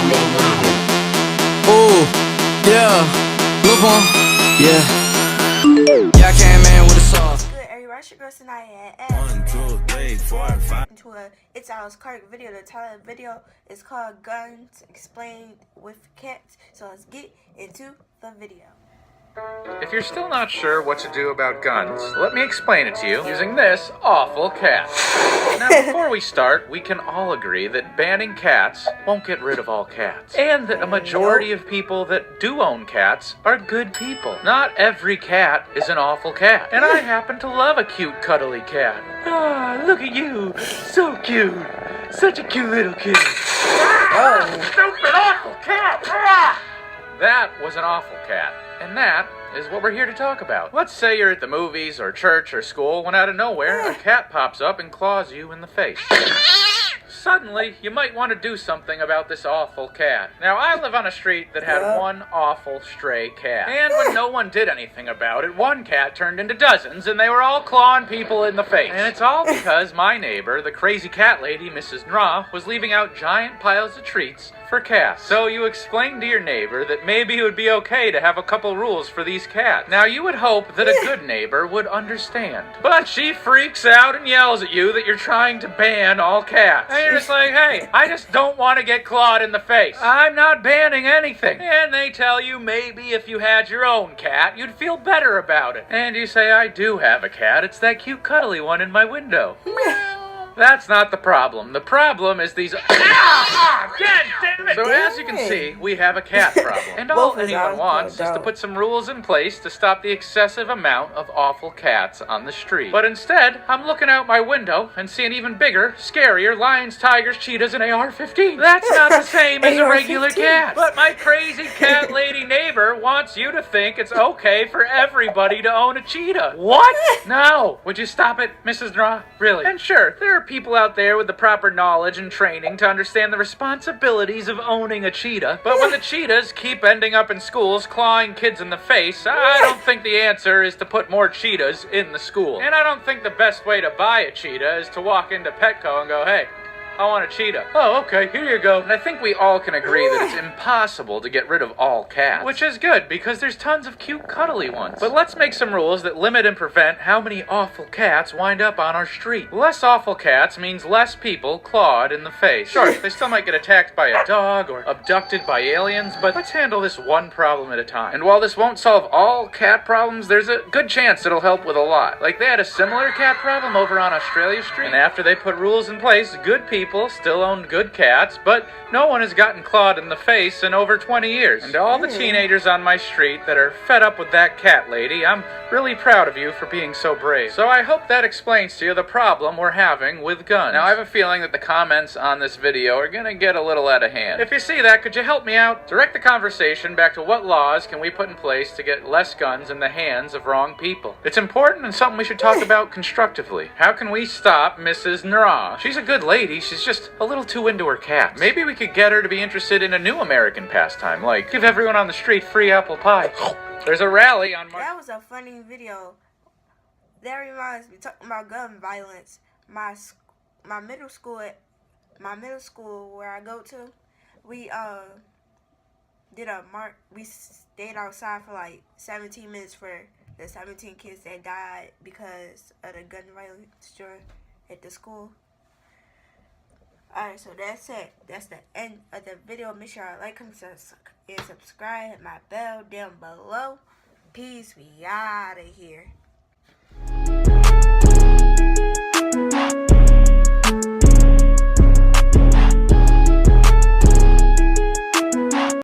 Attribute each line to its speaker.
Speaker 1: Ooh, yeah, look on, yeah. Yeah, I came in with a sauce.
Speaker 2: Good, everybody. It's your girl tonight at 1, 2, 3, 4, 5. Into a ItsAlexClark video. The title of the video is called Guns Explained with Cats. So let's get into the video.
Speaker 3: If you're still not sure what to do about guns, let me explain it to you using this awful cat. Now, before we start, we can all agree that banning cats won't get rid of all cats. And that a majority of people that do own cats are good people. Not every cat is an awful cat. And I happen to love a cute, cuddly cat. Ah, look at you. So cute. Such a cute little kid. Stupid awful cat. That was an awful cat. And that is what we're here to talk about. Let's say you're at the movies or church or school when out of nowhere a cat pops up and claws you in the face. Suddenly, you might want to do something about this awful cat. Now, I live on a street that had one awful stray cat. And when no one did anything about it, one cat turned into dozens, and they were all clawing people in the face. And it's all because my neighbor, the crazy cat lady, Mrs. Nra, was leaving out giant piles of treats for cats. So you explained to your neighbor that maybe it would be okay to have a couple rules for these cats. Now, you would hope that a good neighbor would understand. But she freaks out and yells at you that you're trying to ban all cats. And you're just like, hey, I just don't want to get clawed in the face. I'm not banning anything. And they tell you maybe if you had your own cat, you'd feel better about it. And you say, I do have a cat. It's that cute cuddly one in my window. That's not the problem. The problem is these... God damn it! So as you can see, we have a cat problem. And all anyone wants is to put some rules in place to stop the excessive amount of awful cats on the street. But instead, I'm looking out my window and see an even bigger, scarier lions, tigers, cheetahs, and AR-15. That's not the same as a regular cat. But my crazy cat lady neighbor wants you to think it's okay for everybody to own a cheetah. What? No. Would you stop it, Mrs. Nra? Really? And sure, there are people out there with the proper knowledge and training to understand the responsibilities of owning a cheetah. But when the cheetahs keep ending up in schools clawing kids in the face, I don't think the answer is to put more cheetahs in the school. And I don't think the best way to buy a cheetah is to walk into Petco and go, hey, I want a cheetah. Oh, okay, here you go. And I think we all can agree that it's impossible to get rid of all cats. Which is good, because there's tons of cute, cuddly ones. But let's make some rules that limit and prevent how many awful cats wind up on our street. Less awful cats means less people clawed in the face. Sure, they still might get attacked by a dog or abducted by aliens, but let's handle this one problem at a time. And while this won't solve all cat problems, there's a good chance it'll help with a lot. Like, they had a similar cat problem over on Australia Street, and after they put rules in place, good people still owned good cats, but no one has gotten clawed in the face in over 20 years. And to all the teenagers on my street that are fed up with that cat lady, I'm really proud of you for being so brave. So I hope that explains to you the problem we're having with guns. Now, I have a feeling that the comments on this video are gonna get a little out of hand. If you see that, could you help me out? Direct the conversation back to what laws can we put in place to get less guns in the hands of wrong people. It's important and something we should talk about constructively. How can we stop Mrs. Nra? She's a good lady, she's just a little too into her cats. Maybe we could get her to be interested in a new American pastime, like give everyone on the street free apple pie. There's a rally on March.
Speaker 2: That was a funny video. That reminds me, talking about gun violence. My middle school where I go to, we did a march. We stayed outside for like 17 minutes for the 17 kids that died because of the gun violence at the school. Alright, so that's it. That's the end of the video. Make sure you like, comment, and subscribe. Hit my bell down below. Peace. We out of here.